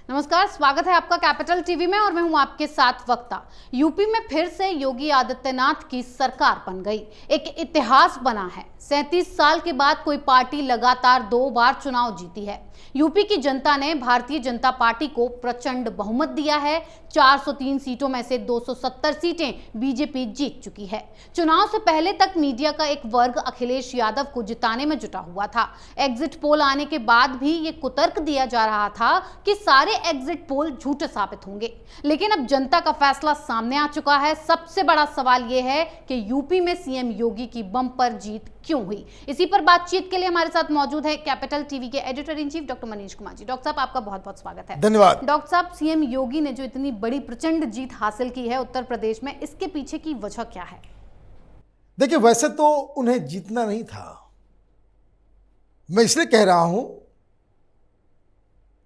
नमस्कार, स्वागत है आपका कैपिटल टीवी में और मैं हूं आपके साथ वक्ता। यूपी में फिर से योगी आदित्यनाथ की सरकार बन गई। एक इतिहास बना है। 37 साल के बाद कोई पार्टी लगातार 2 बार चुनाव जीती है। यूपी की जनता ने भारतीय जनता पार्टी को प्रचंड बहुमत दिया है। 403 सीटों में से 270 सीटें बीजेपी जीत चुकी है। चुनाव से पहले तक मीडिया का एक वर्ग अखिलेश यादव को जिताने में जुटा हुआ था। एग्जिट पोल आने के बाद भी ये कुतर्क दिया जा रहा था कि सारे एग्जिट पोल झूठे साबित होंगे, लेकिन अब जनता का फैसला सामने आ चुका है। सबसे बड़ा सवाल यह है कि यूपी में सीएम योगी की बम्पर जीत क्यों हुई। इसी पर बातचीत के लिए हमारे साथ मौजूद है कैपिटल टीवी के editor in chief doctor Manish Kumar ji. Doctor साहब, आपका बहुत बहुत स्वागत है। धन्यवाद। डॉक्टर साहब, सीएम योगी ने जो इतनी बड़ी प्रचंड जीत हासिल की है उत्तर प्रदेश में, इसके पीछे की वजह क्या है? देखिए, वैसे तो उन्हें जीतना नहीं था। मैं इसलिए कह रहा हूं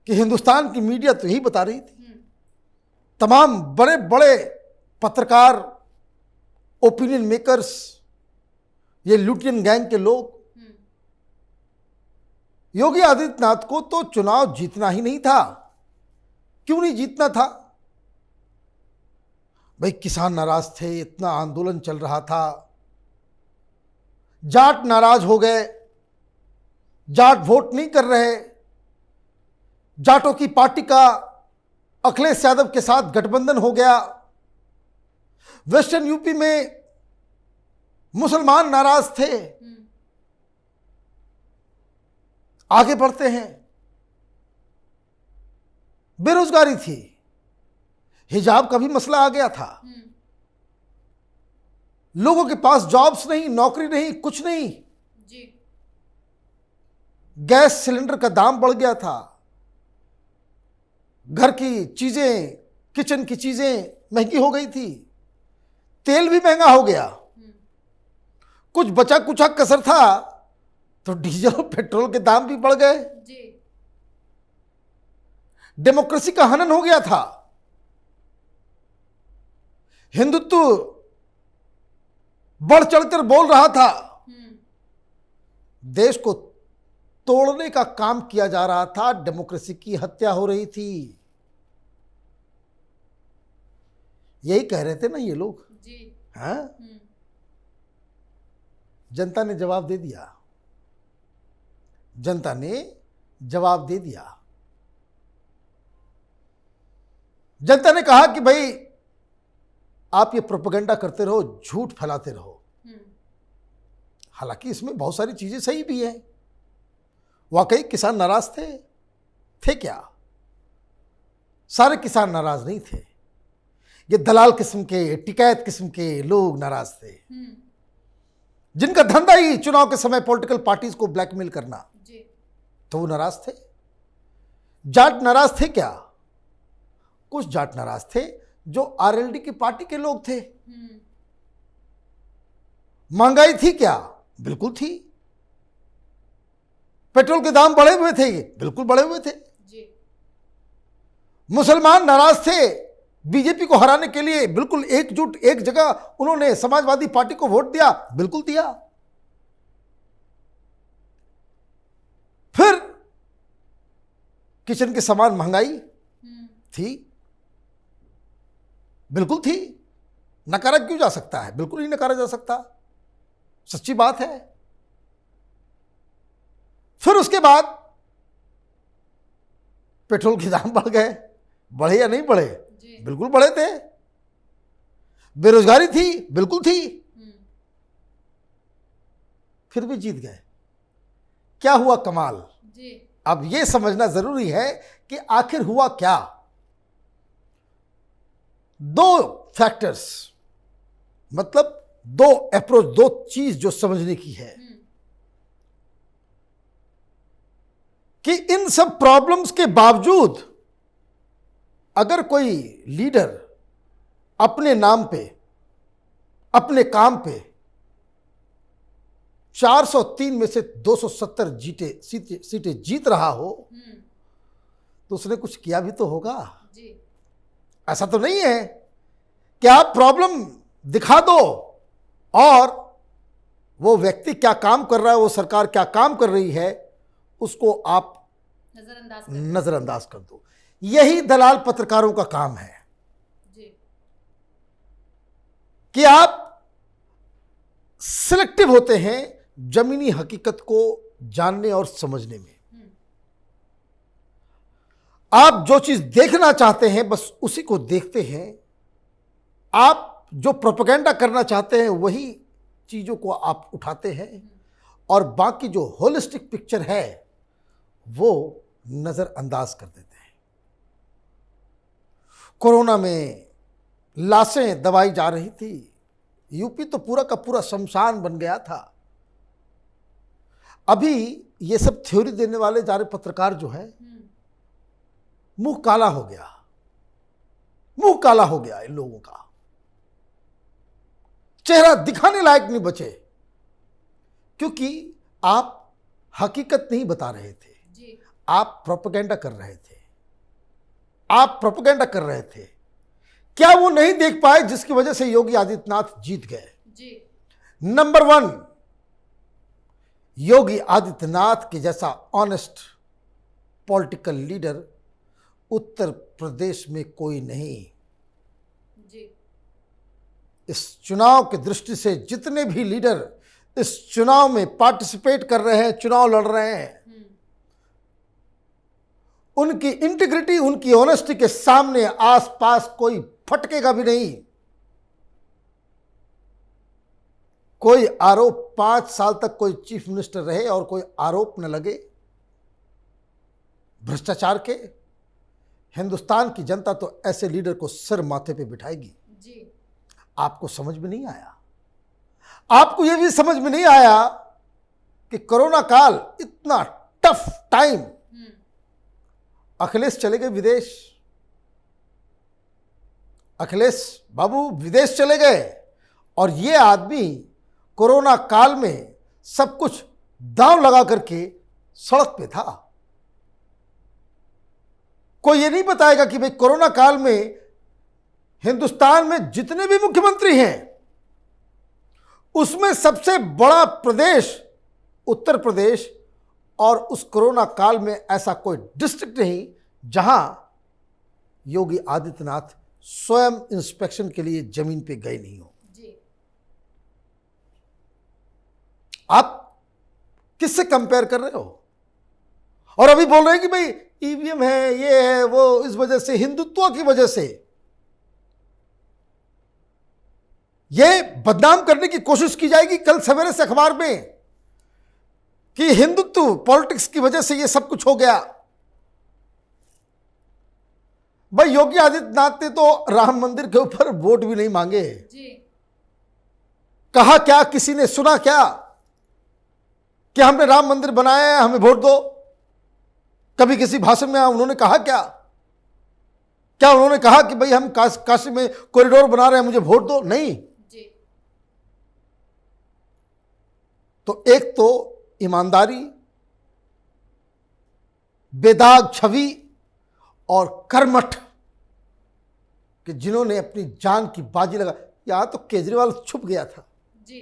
कि हिंदुस्तान की मीडिया तो यही बता रही थी, तमाम बड़े बड़े पत्रकार, ओपिनियन मेकर्स, ये लुटियन गैंग के लोग, योगी आदित्यनाथ को तो चुनाव जीतना ही नहीं था। क्यों नहीं जीतना था भाई? किसान नाराज थे, इतना आंदोलन चल रहा था, जाट नाराज हो गए, जाट वोट नहीं कर रहे, जाटों की पार्टी का अखिलेश यादव के साथ गठबंधन हो गया, वेस्टर्न यूपी में मुसलमान नाराज थे। आगे बढ़ते हैं, बेरोजगारी थी, हिजाब का भी मसला आ गया था, लोगों के पास जॉब्स नहीं, नौकरी नहीं, कुछ नहीं जी। गैस सिलेंडर का दाम बढ़ गया था, घर की चीजें, किचन की चीजें महंगी हो गई थी, तेल भी महंगा हो गया, कुछ बचा कुचा कसर था तो डीजल और पेट्रोल के दाम भी बढ़ गए जी। डेमोक्रेसी का हनन हो गया था, हिंदुत्व बढ़ चढ़कर बोल रहा था, देश को तोड़ने का काम किया जा रहा था, डेमोक्रेसी की हत्या हो रही थी। यही कह रहे थे ना ये लोग जी। हाँ, जनता ने जवाब दे दिया, जनता ने जवाब दे दिया। जनता ने कहा कि भाई आप ये प्रोपेगेंडा करते रहो, झूठ फैलाते रहो। हालांकि इसमें बहुत सारी चीजें सही भी हैं। वाकई किसान नाराज थे क्या? सारे किसान नाराज नहीं थे। ये दलाल किस्म के, टिकैत किस्म के लोग नाराज थे, जिनका धंधा ही चुनाव के समय पॉलिटिकल पार्टीज को ब्लैकमेल करना जी। तो वो नाराज थे। जाट नाराज थे क्या? कुछ जाट नाराज थे जो आरएलडी की पार्टी के लोग थे। महंगाई थी क्या? बिल्कुल थी। पेट्रोल के दाम बढ़े हुए थे, बिल्कुल बढ़े हुए थे जी। मुसलमान नाराज थे, बीजेपी को हराने के लिए बिल्कुल एकजुट, एक जगह उन्होंने समाजवादी पार्टी को वोट दिया, बिल्कुल दिया। फिर किचन के सामान महंगाई थी, बिल्कुल थी। नकारा क्यों जा सकता है? बिल्कुल ही नकारा जा सकता, सच्ची बात है। फिर उसके बाद पेट्रोल के दाम बढ़ गए, बढ़े या नहीं बढ़े? बिल्कुल बढ़े थे। बेरोजगारी थी, बिल्कुल थी। फिर भी जीत गए। क्या हुआ कमाल जी? अब यह समझना जरूरी है कि आखिर हुआ क्या। 2 फैक्टर्स, मतलब 2 अप्रोच, 2 चीज जो समझने की है कि इन सब प्रॉब्लम्स के बावजूद अगर कोई लीडर अपने नाम पे, अपने काम पे 403 में से 270 सीटें जीत रहा हो तो उसने कुछ किया भी तो होगा जी। ऐसा तो नहीं है कि आप प्रॉब्लम दिखा दो और वो व्यक्ति क्या काम कर रहा है, वो सरकार क्या काम कर रही है, उसको आप नजरअंदाज कर दो। यही दलाल पत्रकारों का काम है जी। कि आप सिलेक्टिव होते हैं जमीनी हकीकत को जानने और समझने में। आप जो चीज देखना चाहते हैं बस उसी को देखते हैं। आप जो प्रोपेगेंडा करना चाहते हैं वही चीजों को आप उठाते हैं और बाकी जो होलिस्टिक पिक्चर है वो नजरअंदाज कर देते हैं। कोरोना में लाशें दबाई जा रही थी, यूपी तो पूरा का पूरा शमशान बन गया था। अभी ये सब थ्योरी देने वाले जा रहे पत्रकार जो है मुंह काला हो गया, मुंह काला हो गया इन लोगों का, चेहरा दिखाने लायक नहीं बचे, क्योंकि आप हकीकत नहीं बता रहे थे जी। आप प्रोपेगेंडा कर रहे थे, आप प्रोपेगेंडा कर रहे थे। क्या वो नहीं देख पाए जिसकी वजह से योगी आदित्यनाथ जीत गए? जी। नंबर 1, योगी आदित्यनाथ के जैसा honest political leader Uttar Pradesh में कोई नहीं। जी। इस चुनाव की दृष्टि से जितने भी लीडर इस चुनाव में पार्टिसिपेट कर रहे हैं, चुनाव लड़ रहे हैं, उनकी इंटीग्रिटी, उनकी ऑनेस्टी के सामने आसपास कोई फटकेगा भी नहीं। कोई आरोप 5 साल तक कोई चीफ मिनिस्टर रहे और कोई आरोप न लगे भ्रष्टाचार के, हिंदुस्तान की जनता तो ऐसे लीडर को सिर माथे पे बिठाएगी। जी। आपको समझ में नहीं आया? आपको यह भी समझ में नहीं आया कि कोरोना काल इतना टफ टाइम, अखिलेश चले गए विदेश, अखिलेश बाबू विदेश चले गए और ये आदमी कोरोना काल में सब कुछ दांव लगा करके सड़क पे था। कोई ये नहीं बताएगा कि भाई कोरोना काल में हिंदुस्तान में जितने भी मुख्यमंत्री हैं उसमें सबसे बड़ा प्रदेश उत्तर प्रदेश, और उस कोरोना काल में ऐसा कोई डिस्ट्रिक्ट नहीं जहां योगी आदित्यनाथ स्वयं इंस्पेक्शन के लिए जमीन पे गए नहीं हो। जी। आप किससे कंपेयर कर रहे हो? और अभी बोल रहे हैं कि भाई ईवीएम है, ये है, वो, इस वजह से, हिंदुत्व की वजह से ये बदनाम करने की कोशिश की जाएगी कल सवेरे से अखबार में कि हिंदुत्व पॉलिटिक्स की वजह से ये सब कुछ हो गया। भाई योगी आदित्यनाथ ने तो राम मंदिर के ऊपर वोट भी नहीं मांगे। जी। कहा क्या? किसी ने सुना क्या कि हमने राम मंदिर बनाया है, हमें वोट दो? कभी किसी भाषण में उन्होंने कहा क्या? क्या उन्होंने कहा कि भाई हम काशी में कॉरिडोर बना रहे हैं, मुझे वोट दो? नहीं। जी। तो एक तो ईमानदारी, बेदाग छवि और कर्मठ कि जिन्होंने अपनी जान की बाजी लगा। यहां तो केजरीवाल छुप गया था। जी।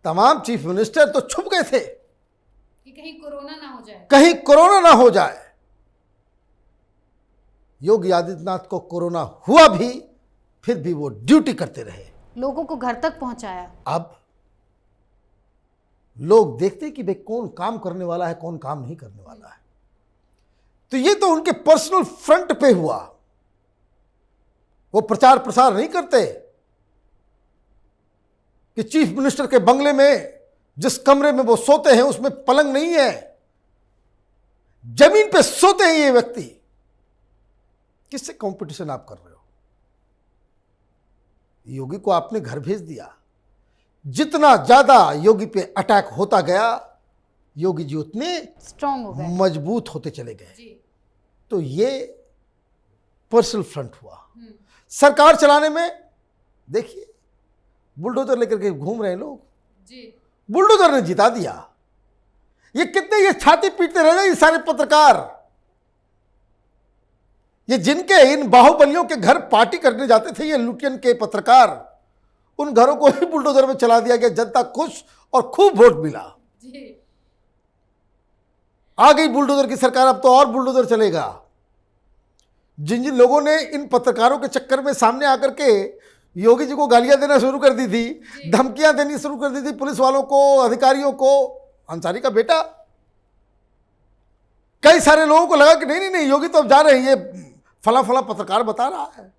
तमाम चीफ मिनिस्टर तो छुप गए थे कि कहीं कोरोना ना हो जाए, कहीं कोरोना ना हो जाए। योगी आदित्यनाथ को कोरोना हुआ भी, फिर भी वो ड्यूटी करते रहे, लोगों को घर तक पहुंचाया। अब लोग देखते कि भाई कौन काम करने वाला है, कौन काम नहीं करने वाला है। तो ये तो उनके पर्सनल फ्रंट पे हुआ, वो प्रचार प्रसार नहीं करते कि चीफ मिनिस्टर के बंगले में जिस कमरे में वो सोते हैं उसमें पलंग नहीं है, जमीन पे सोते हैं ये व्यक्ति। किससे कंपटीशन आप कर रहे हो? योगी को आपने घर भेज दिया। जितना ज्यादा योगी पे अटैक होता गया, योगी जी उतने स्ट्रांग हो गए, मजबूत होते चले गए। जी। तो ये पर्सनल फ्रंट हुआ। सरकार चलाने में देखिए बुलडोजर लेकर के घूम रहे हैं लोग। जी। बुलडोजर ने जिता दिया। ये कितने ये छाती पीटते रह गए ये सारे पत्रकार, ये जिनके इन बाहुबलियों के घर पार्टी करने जाते थे, ये लुटियन के पत्रकार, उन घरों को ही बुलडोजर में चला दिया गया। जनता खुश और खूब वोट मिला। जी। आ गई बुलडोजर की सरकार, अब तो और बुलडोजर चलेगा। जिन जिन लोगों ने इन पत्रकारों के चक्कर में सामने आकर के योगी जी को गालियां देना शुरू कर दी थी, धमकियां देनी शुरू कर दी थी पुलिस वालों को, अधिकारियों को, अंसारी का बेटा, कई सारे लोगों को लगा कि नहीं नहीं नहीं योगी तो अब जा रहे हैं, ये फला फला पत्रकार बता रहा है।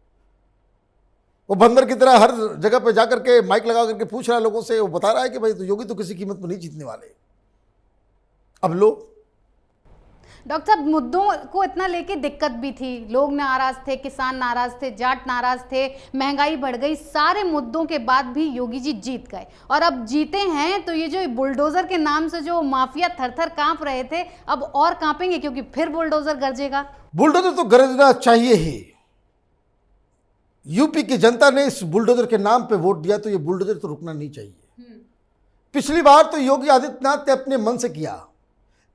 वो बंदर की तरह हर जगह पे जाकर के माइक लगा करके पूछ रहा है लोगों से, वो बता रहा है कि भाई तो योगी तो किसी कीमत पर नहीं जीतने वाले। अब लोग डॉक्टर साहब, मुद्दों को इतना लेके दिक्कत भी थी, लोग नाराज थे, किसान नाराज थे, जाट नाराज थे, महंगाई बढ़ गई, सारे मुद्दों के बाद भी योगी जी जीत गए। और अब जीते हैं तो ये जो बुलडोजर के नाम से जो माफिया थर-थर कांप रहे थे, अब और कांपेंगे, क्योंकि फिर बुलडोजर गरजेगा। बुलडोजर तो गरजना चाहिए ही। यूपी की जनता ने इस बुलडोजर के नाम पे वोट दिया, तो ये बुलडोजर तो रुकना नहीं चाहिए। पिछली बार तो योगी आदित्यनाथ ने अपने मन से किया,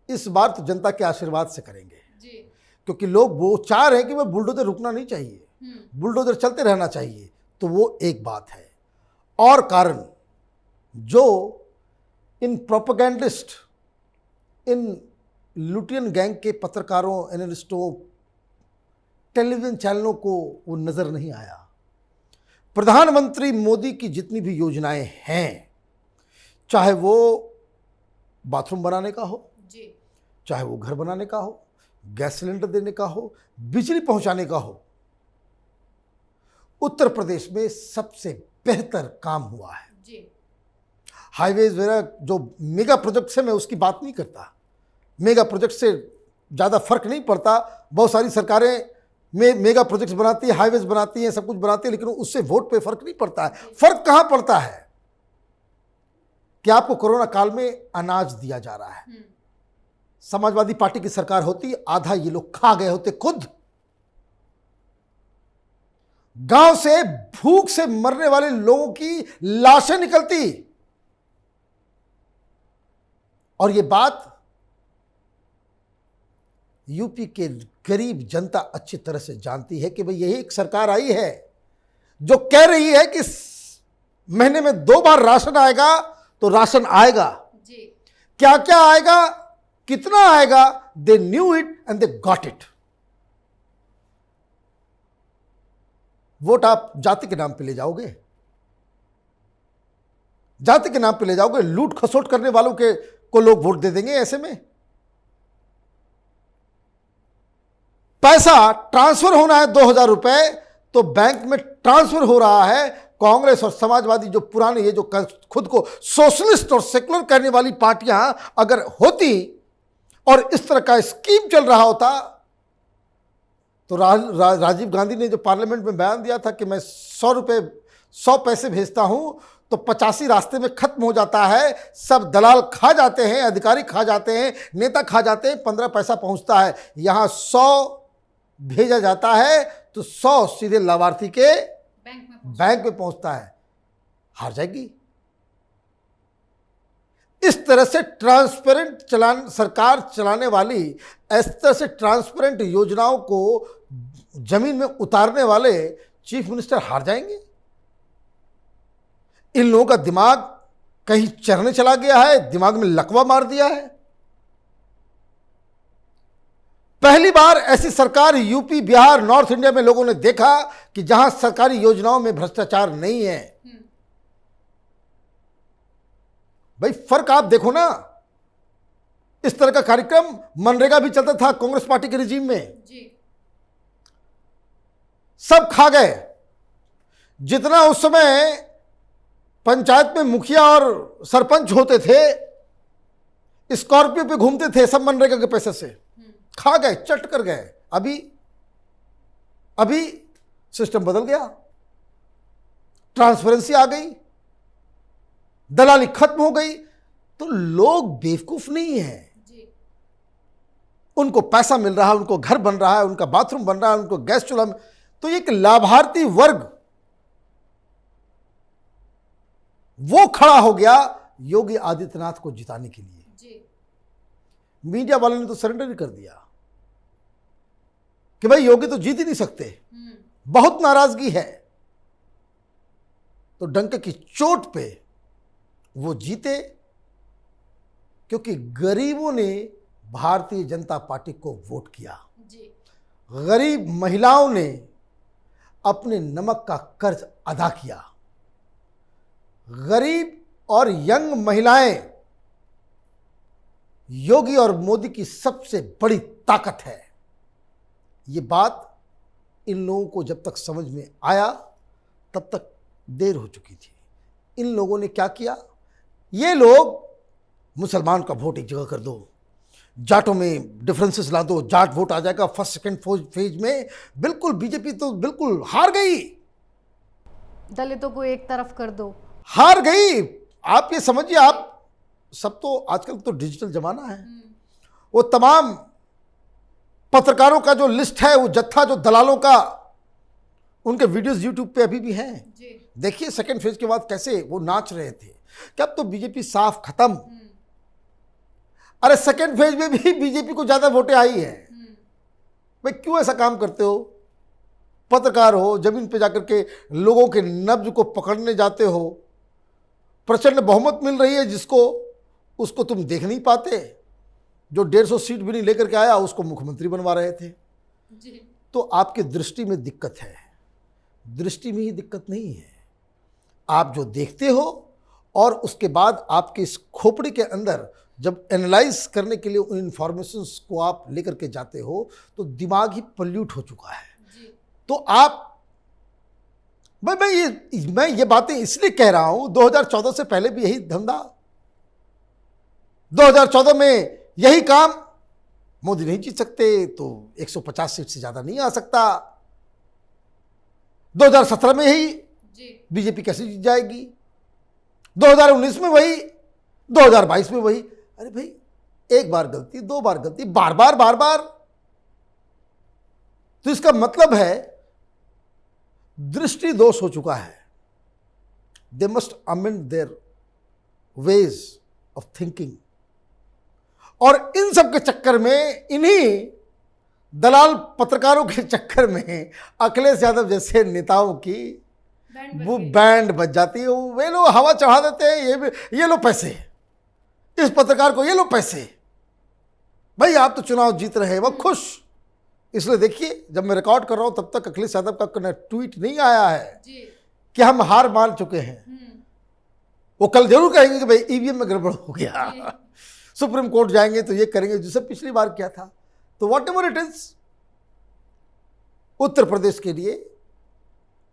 इस बार तो जनता के आशीर्वाद से करेंगे जी। क्योंकि लोग वो चाह रहे हैं कि वह बुलडोजर रुकना नहीं चाहिए, बुलडोजर चलते रहना चाहिए। तो वो एक बात है। और कारण जो इन प्रोपेगेंडिस्ट, इन लुटियन गैंग के पत्रकारों, एनालिस्टों, टेलीविजन चैनलों को वो नजर नहीं आया। प्रधानमंत्री मोदी की जितनी भी योजनाएं हैं, चाहे वो बाथरूम बनाने का हो जी, चाहे वो घर बनाने का हो, गैस सिलेंडर देने का हो, बिजली पहुंचाने का हो, उत्तर प्रदेश में सबसे बेहतर काम हुआ है जी। हाईवेज वगैरह जो मेगा प्रोजेक्ट है, मैं उसकी बात नहीं करता, मेगा प्रोजेक्ट से ज़्यादा फर्क नहीं पड़ता। बहुत सारी सरकारें मेगा प्रोजेक्ट्स बनाती है, हाईवेज बनाती हैं, सब कुछ बनाती है, लेकिन उससे वोट पे फर्क नहीं पड़ता है। फर्क कहां पड़ता है कि आपको कोरोना काल में अनाज दिया जा रहा है। समाजवादी पार्टी की सरकार होती, आधा ये लोग खा गए होते खुद। गांव से भूख से मरने वाले लोगों की लाशें निकलती, और ये बात यूपी के गरीब जनता अच्छी तरह से जानती है कि भाई यही एक सरकार आई है जो कह रही है कि महीने में 2 बार राशन आएगा, तो राशन आएगा जी। क्या क्या आएगा, कितना आएगा, they knew it and they got it. Vote आप जाति के नाम पे ले जाओगे, जाति के नाम पे ले जाओगे, लूट खसोट करने वालों के को लोग वोट दे देंगे। ऐसे में पैसा ट्रांसफर होना है 2000 रुपए, तो बैंक में ट्रांसफर हो रहा है। कांग्रेस और समाजवादी जो पुराने, ये जो खुद को सोशलिस्ट और सेकुलर कहने वाली पार्टियां अगर होती और इस तरह का स्कीम चल रहा होता, तो राजीव गांधी ने जो पार्लियामेंट में बयान दिया था कि मैं 100 पैसे भेजता हूं तो 85 रास्ते में खत्म हो जाता है, सब दलाल खा जाते हैं, अधिकारी खा जाते हैं, नेता खा जाते हैं, 15 पैसा पहुंचता है। यहां 100 भेजा जाता है तो 100 सीधे लाभार्थी के बैंक में पहुंचता है। हार जाएगी। इस तरह से ट्रांसपेरेंट सरकार चलाने वाली, इस तरह से ट्रांसपेरेंट योजनाओं को जमीन में उतारने वाले चीफ मिनिस्टर हार जाएंगे। इन लोगों का दिमाग कहीं चरने चला गया है, दिमाग में लकवा मार दिया है। पहली बार ऐसी सरकार यूपी, बिहार, नॉर्थ इंडिया में लोगों ने देखा कि जहां सरकारी योजनाओं में भ्रष्टाचार नहीं है। भाई फर्क आप देखो ना। इस तरह का कार्यक्रम मनरेगा भी चलता था कांग्रेस पार्टी के रिजीम में जी। सब खा गए। जितना उस समय पंचायत में मुखिया और सरपंच होते थे, स्कॉर्पियो पे घूमते थे, सब मनरेगा के पैसे से खा गए, चट कर गए। अभी सिस्टम बदल गया, ट्रांसपेरेंसी आ गई, दलाली खत्म हो गई। तो लोग बेवकूफ नहीं है जी। उनको पैसा मिल रहा है, उनको घर बन रहा है, उनका बाथरूम बन रहा है, उनको गैस चूल्हा। तो एक लाभार्थी वर्ग वो खड़ा हो गया योगी आदित्यनाथ को जिताने के लिए जी। मीडिया वालों ने तो सरेंडर ही कर दिया कि भाई योगी तो जीत ही नहीं सकते, बहुत नाराजगी है। तो डंके की चोट पे वो जीते, क्योंकि गरीबों ने भारतीय जनता पार्टी को वोट किया जी। गरीब महिलाओं ने अपने नमक का कर्ज अदा किया। गरीब और यंग महिलाएं योगी और मोदी की सबसे बड़ी ताकत है। ये बात इन लोगों को जब तक समझ में आया तब तक देर हो चुकी थी। इन लोगों ने क्या किया, ये लोग मुसलमान का वोट एक जगह कर दो, जाटों में डिफरेंसेस ला दो, जाट वोट आ जाएगा फर्स्ट सेकंड फेज में। बिल्कुल बीजेपी तो बिल्कुल हार गई। दलितों को एक तरफ कर दो, हार गई। आप ये समझिए, आप सब तो आजकल तो डिजिटल जमाना है। वो तमाम पत्रकारों का जो लिस्ट है, वो जत्था जो दलालों का, उनके वीडियोस यूट्यूब पे अभी भी हैं। देखिए सेकंड फेज के बाद कैसे वो नाच रहे थे कि अब तो बीजेपी साफ खत्म। अरे सेकंड फेज में भी बीजेपी को ज्यादा वोटें आई है। भाई क्यों ऐसा काम करते हो? पत्रकार हो, जमीन पे जाकर के लोगों के नब्ज को पकड़ने जाते हो, प्रचंड बहुमत मिल रही है जिसको, उसको तुम देख नहीं पाते। जो 150 सीट भी नहीं लेकर के आया उसको मुख्यमंत्री बनवा रहे थे। तो आपकी दृष्टि में दिक्कत है। दृष्टि में ही दिक्कत नहीं है, आप जो देखते हो और उसके बाद आपके इस खोपड़ी के अंदर जब एनालाइज करने के लिए उन इंफॉर्मेशंस को आप लेकर के जाते हो तो दिमाग ही पल्यूट हो चुका है। तो आप, मैं ये बातें इसलिए कह रहा हूं, 2014 से पहले भी यही धंधा, 2014 में यही काम। मोदी नहीं जीत सकते तो 150 सीट से ज्यादा नहीं आ सकता। 2017 में यही, बीजेपी कैसे जीत जाएगी? 2019 में वही, 2022 में वही। अरे भाई, एक बार गलती, दो बार गलती, बार बार। तो इसका मतलब है दृष्टि दोष हो चुका है। They must amend their ways of thinking. और इन सब के चक्कर में, इन्हीं दलाल पत्रकारों के चक्कर में अखिलेश यादव जैसे नेताओं की वो बैंड बज जाती है। वे लोग हवा चढ़ा देते हैं, ये लो पैसे, इस पत्रकार को ये लो पैसे। भाई आप तो चुनाव जीत रहे हैं, वो खुश। इसलिए देखिए, जब मैं रिकॉर्ड कर रहा हूं तब तक अखिलेश यादव का ट्वीट नहीं आया है कि हम हार मान चुके हैं। वो कल जरूर कहेंगे कि भाई ईवीएम में गड़बड़ हो गया, सुप्रीम कोर्ट जाएंगे तो ये करेंगे जैसे पिछली बार किया था। तो what ever it is, Uttar Pradesh के लिए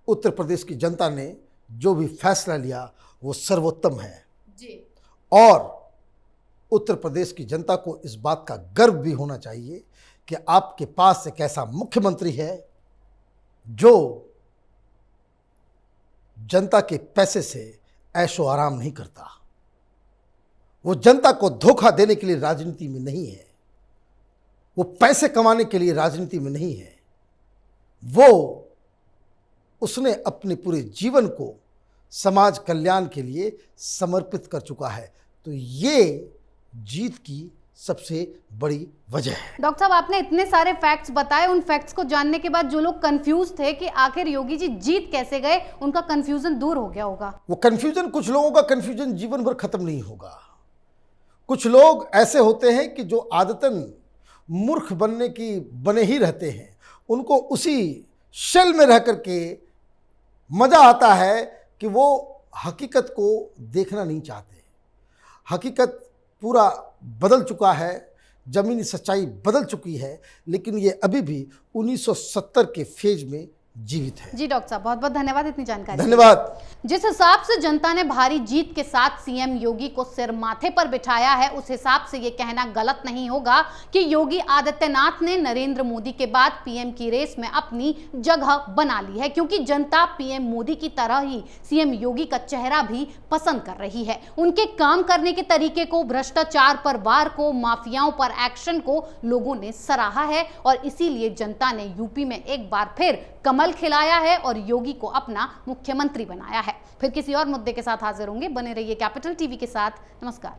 उत्तर प्रदेश की जनता ने जो भी फैसला लिया वो सर्वोत्तम है। और उत्तर प्रदेश की जनता को इस बात का गर्व भी होना चाहिए कि आपके पास एक ऐसा मुख्यमंत्री है जो जनता के पैसे से ऐशो आराम नहीं करता। वो जनता को धोखा देने के लिए राजनीति में नहीं है, वो पैसे कमाने के लिए राजनीति में नहीं है। उसने अपने पूरे जीवन को समाज कल्याण के लिए समर्पित कर चुका है। तो ये जीत की सबसे बड़ी वजह है। डॉक्टर साहब, आपने इतने सारे फैक्ट्स बताए। उन फैक्ट्स को जानने के बाद जो लोग कंफ्यूज थे कि आखिर योगी जी जीत कैसे गए, उनका कंफ्यूजन दूर हो गया होगा। वो कंफ्यूजन, कुछ लोगों का कंफ्यूजन जीवन भर खत्म नहीं होगा। कुछ लोग ऐसे होते हैं कि जो आदतन मूर्ख बनने की बने ही रहते हैं। उनको उसी शेल में रह करके मजा आता है कि वो हकीकत को देखना नहीं चाहते। हकीकत पूरा बदल चुका है, जमीनी सच्चाई बदल चुकी है, लेकिन ये अभी भी 1970 के फेज में जीवित है। जी डॉक्टर साहब, बहुत बहुत धन्यवाद इतनी जानकारी। धन्यवाद। जिस हिसाब से जनता ने भारी जीत के साथ सीएम योगी को सिर माथे पर बिठाया है, उस हिसाब से ये कहना गलत नहीं होगा कि योगी आदित्यनाथ ने नरेंद्र मोदी के बाद पीएम की रेस में अपनी जगह बना ली है, क्योंकि जनता पीएम मोदी की तरह ही सीएम योगी का चेहरा भी पसंद कर रही है। उनके काम करने के तरीके को, भ्रष्टाचार पर वार को, माफियाओं पर एक्शन को लोगों ने सराहा है और इसीलिए जनता ने यूपी में एक बार फिर कमल खिलाया है और योगी को अपना मुख्यमंत्री बनाया है। फिर किसी और मुद्दे के साथ हाजिर होंगे। बने रहिए कैपिटल टीवी के साथ। नमस्कार।